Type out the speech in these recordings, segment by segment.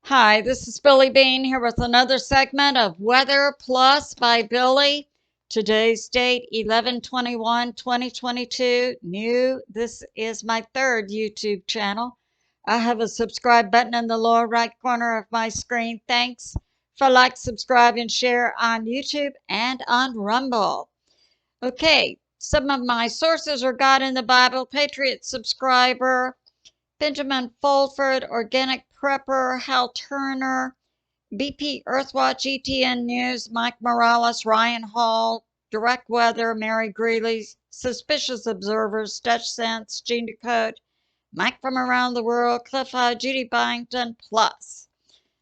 Hi, this is Billie Beene here with another segment of Weather Plus by Billie. Today's date 11/21/2022. New. This is my third YouTube channel. I have a subscribe button in the lower right corner of my screen. Thanks for like, subscribe, and share on YouTube and on Rumble. Okay, some of my sources are God in the Bible, Patriot Subscriber, Benjamin Fulford, Organic Prepper, Hal Turner, BP Earthwatch, ETN News, Mike Morales, Ryan Hall, Direct Weather, Mary Greeley, Suspicious Observers, Dutch Sense, Gene Decode, Mike from Around the World, Cliff High, Judy Byington, Plus.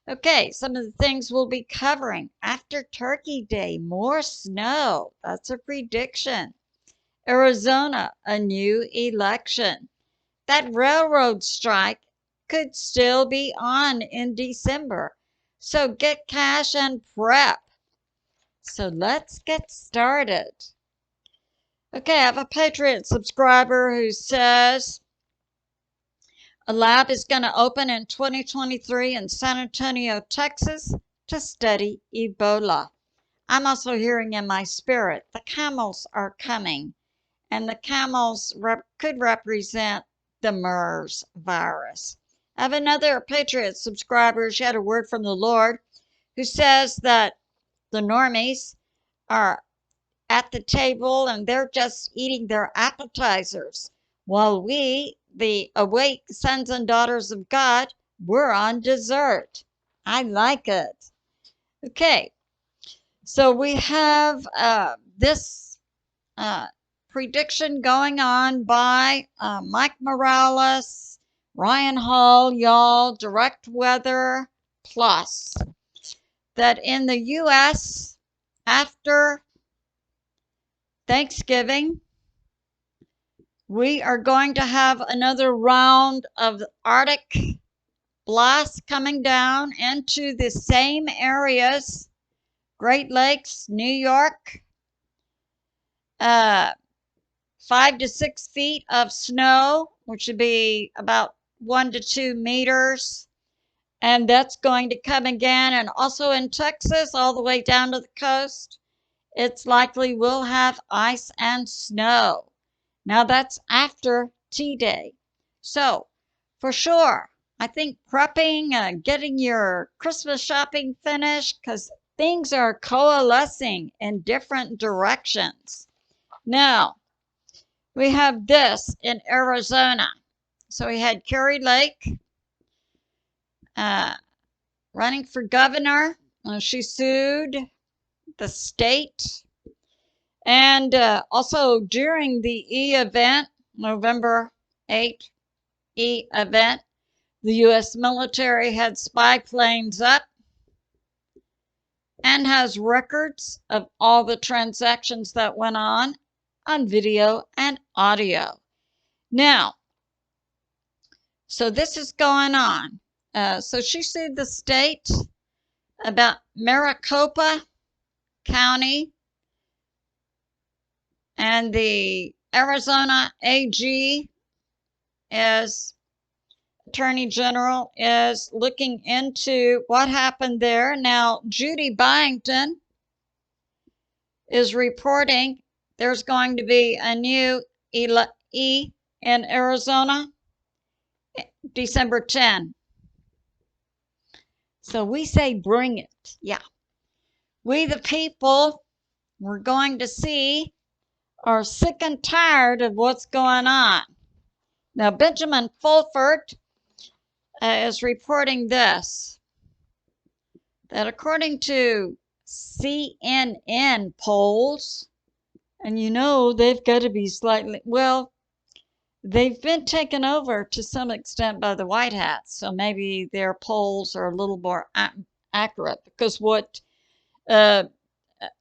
Okay, some of the things we'll be covering. After Turkey Day, more snow. That's a prediction. Arizona, a new election. That railroad strike could still be on in December. So get cash and prep. So let's get started. Okay, I have a Patriot subscriber who says a lab is going to open in 2023 in San Antonio, Texas to study Ebola. I'm also hearing in my spirit the camels are coming, and the camels could represent the MERS virus. I have another Patriot subscriber. She had a word from the Lord who says that the normies are at the table and they're just eating their appetizers, while we, the awake sons and daughters of God, we're on dessert. I like it. Okay, so we have this prediction going on by Mike Morales, Ryan Hall, y'all, Direct Weather Plus, that in the U.S. after Thanksgiving, we are going to have another round of Arctic blasts coming down into the same areas, Great Lakes, New York, 5 to 6 feet of snow, which would be about 1 to 2 meters. And that's going to come again. And also in Texas, all the way down to the coast, it's likely we'll have ice and snow. Now that's after T-Day. So for sure, I think prepping, getting your Christmas shopping finished, because things are coalescing in different directions. Now, we have this in Arizona. So we had Kari Lake running for governor. She sued the state. And also during the E event, November 8th E event, the U.S. military had spy planes up and has records of all the transactions that went on video and audio. Now, so this is going on. So she sued the state about Maricopa County, and the Arizona AG is Attorney General is looking into what happened there. Now, Judy Byington is reporting there's going to be a new E in Arizona December 10. So we say bring it. Yeah. We the people, we're going to see, are sick and tired of what's going on. Now, Benjamin Fulford is reporting this, that according to CNN polls, and you know they've got to be slightly, well, they've been taken over to some extent by the White Hats, so maybe their polls are a little more accurate, because what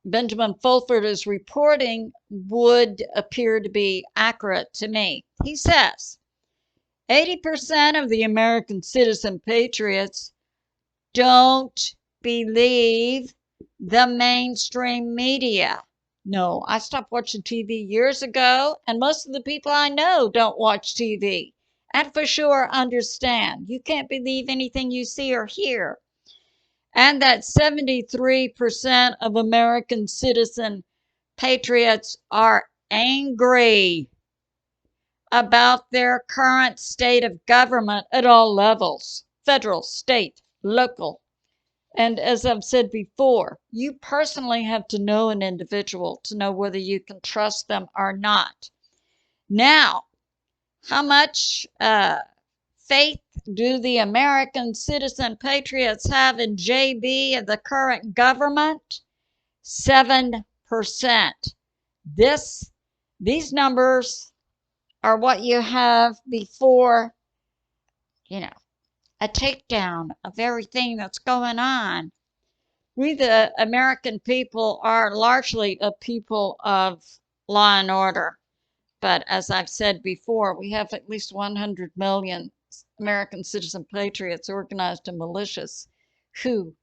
Benjamin Fulford is reporting would appear to be accurate to me. He says 80% of the American citizen patriots don't believe the mainstream media. No, I stopped watching TV years ago, and most of the people I know don't watch TV. And for sure, understand, you can't believe anything you see or hear. And that 73% of American citizen patriots are angry about their current state of government at all levels, federal, state, local. And as I've said before, you personally have to know an individual to know whether you can trust them or not. Now, how much faith do the American citizen patriots have in JB and the current government? 7%. These numbers are what you have before, a takedown of everything that's going on. We, the American people, are largely a people of law and order. But as I've said before, we have at least 100 million American citizen patriots organized in militias who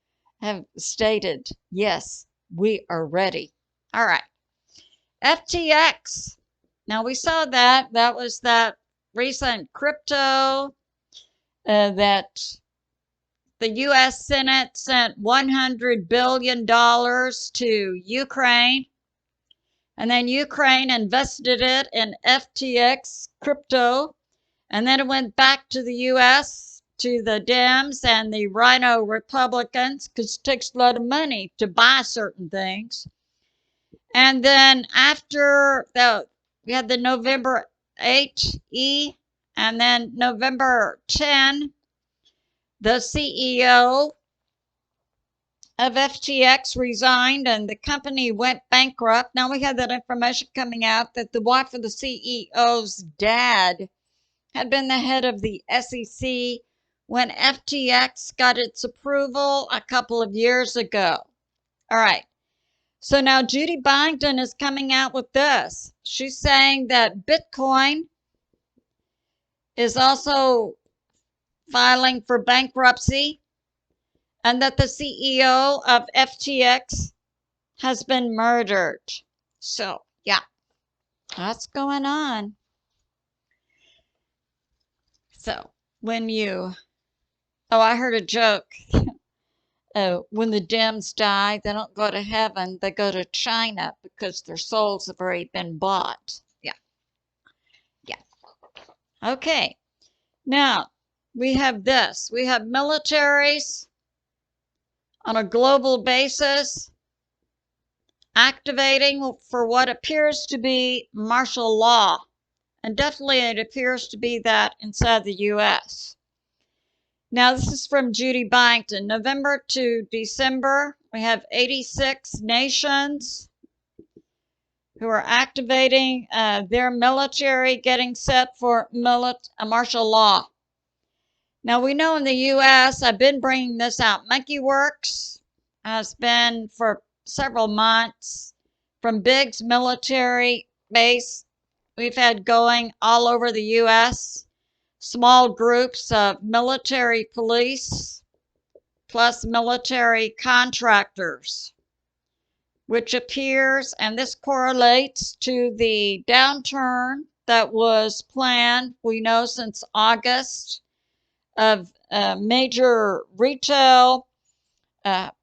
have stated, yes, we are ready. All right. FTX. Now we saw that. That was that recent crypto that the U.S. Senate sent $100 billion to Ukraine. And then Ukraine invested it in FTX crypto. And then it went back to the U.S., to the Dems and the Rhino Republicans, because it takes a lot of money to buy certain things. And then after we had the November 8 and then November 10, the CEO of FTX resigned and the company went bankrupt. Now we had that information coming out that the wife of the CEO's dad had been the head of the SEC when FTX got its approval a couple of years ago. All right. So now Judy Byington is coming out with this. She's saying that Bitcoin is also filing for bankruptcy and that the CEO of FTX has been murdered. So, yeah, that's going on. So, I heard a joke. When the Dems die, they don't go to heaven, they go to China because their souls have already been bought. Yeah. Yeah. Okay. Now, we have this. We have militaries on a global basis activating for what appears to be martial law. And definitely it appears to be that inside the U.S. Now, this is from Judy Byington. November to December, we have 86 nations who are activating their military, getting set for martial law. Now, we know in the U.S., I've been bringing this out. Monkey Works has been for several months from Biggs military base. We've had going all over the U.S. small groups of military police plus military contractors, which appears, and this correlates to the downturn that was planned, we know, since August of major retail.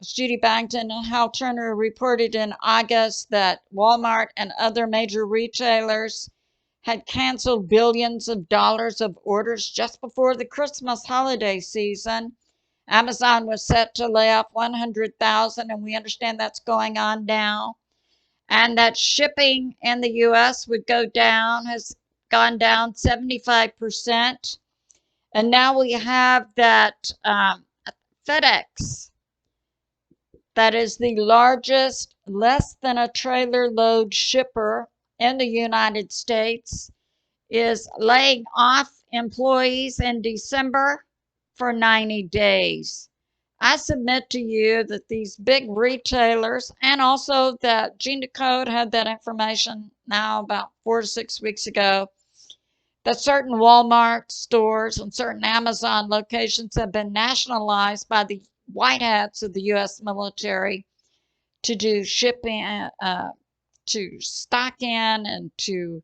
Judy Byington and Hal Turner reported in August that Walmart and other major retailers had canceled billions of dollars of orders just before the Christmas holiday season. Amazon was set to lay off 100,000, and we understand that's going on now. And that shipping in the U.S. would go down, has gone down 75%. And now we have that FedEx, that is the largest less than a trailer load shipper in the United States, is laying off employees in December for 90 days. I submit to you that these big retailers, and also that Decode had that information now about 4 to 6 weeks ago, that certain Walmart stores and certain Amazon locations have been nationalized by the white hats of the U.S. military to do shipping, to stock in and to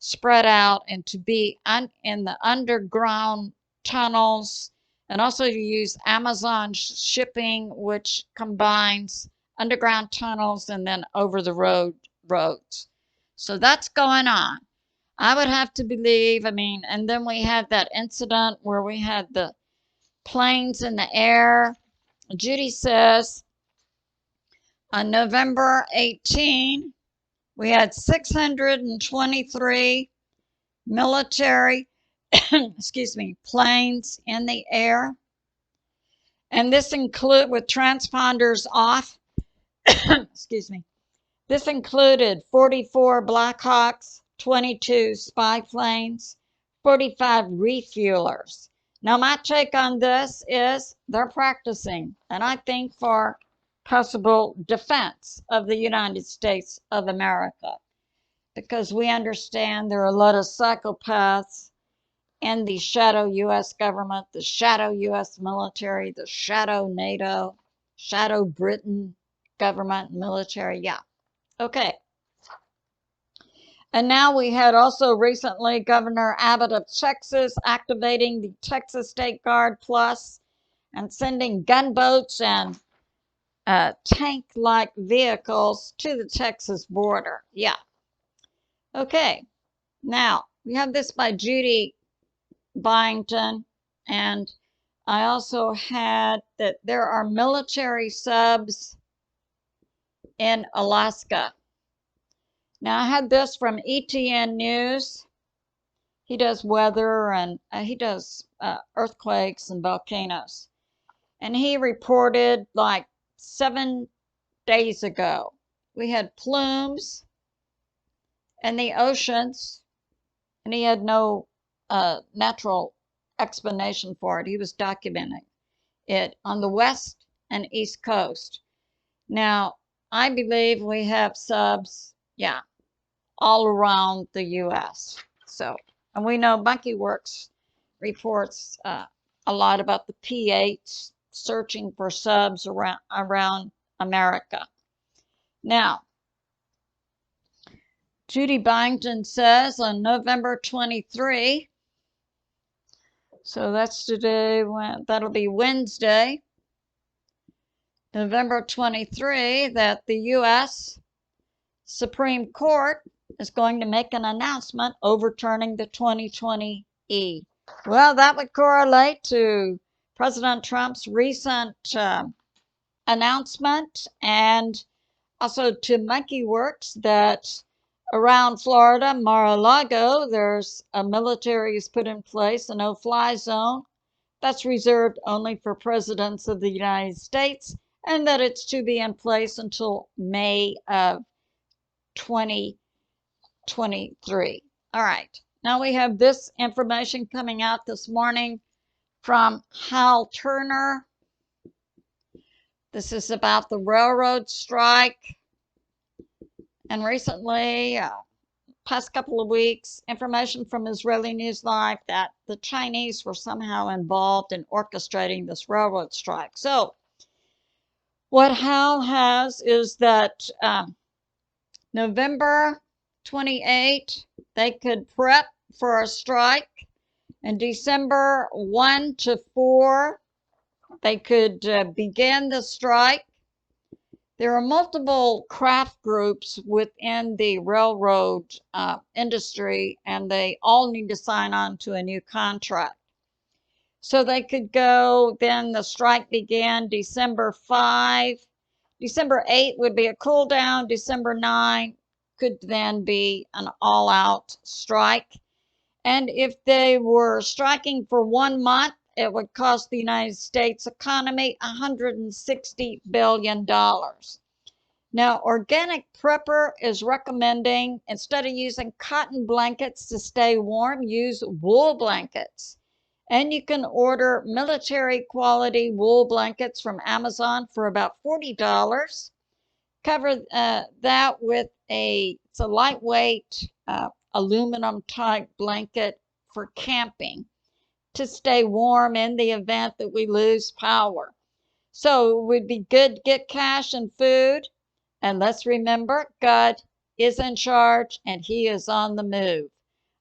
spread out and to be in the underground tunnels, and also to use Amazon shipping, which combines underground tunnels and then over the roads. So that's going on. I would have to believe, and then we had that incident where we had the planes in the air. Judy says on November 18, we had 623 military excuse me, planes in the air. And this include with transponders off, excuse me. This included 44 Blackhawks, 22 spy planes, 45 refuelers. Now my take on this is they're practicing, and I think for possible defense of the United States of America, because we understand there are a lot of psychopaths in the shadow U.S. government, the shadow U.S. military, the shadow NATO, shadow Britain government, military. Yeah. Okay. And now we had also recently Governor Abbott of Texas activating the Texas State Guard Plus and sending gunboats and tank-like vehicles to the Texas border. Yeah. Okay. Now, we have this by Judy Byington, and I also had that there are military subs in Alaska. Now I had this from E20 News. He does weather and he does earthquakes and volcanoes. And he reported like 7 days ago, we had plumes in the oceans, and he had no natural explanation for it. He was documenting it on the west and east coast. Now, I believe we have subs, yeah, all around the U.S. So, and we know Monkey Works reports a lot about the P8 searching for subs around America. Now, Judy Byington says on November 23, so that's today, that'll be Wednesday, November 23, that the U.S. Supreme Court is going to make an announcement overturning the 2020 E. Well, that would correlate to President Trump's recent announcement, and also to Monkey Works that around Florida, Mar-a-Lago, there's a military is put in place, a no-fly zone that's reserved only for presidents of the United States, and that it's to be in place until May of 2023. All right. Now we have this information coming out this morning from Hal Turner. This is about the railroad strike. And recently, past couple of weeks, information from Israeli News Live that the Chinese were somehow involved in orchestrating this railroad strike. So what Hal has is that November 28, they could prep for a strike. And December 1 to 4, they could begin the strike. There are multiple craft groups within the railroad industry, and they all need to sign on to a new contract. So they could go, then the strike began December 5. December 8 would be a cool down. December 9 could then be an all-out strike. And if they were striking for 1 month, it would cost the United States economy $160 billion. Now, Organic Prepper is recommending, instead of using cotton blankets to stay warm, use wool blankets. And you can order military quality wool blankets from Amazon for about $40. Cover that with it's a lightweight aluminum type blanket for camping to stay warm in the event that we lose power. So it would be good to get cash and food. And let's remember, God is in charge and he is on the move.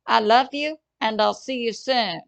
I love you, and I'll see you soon.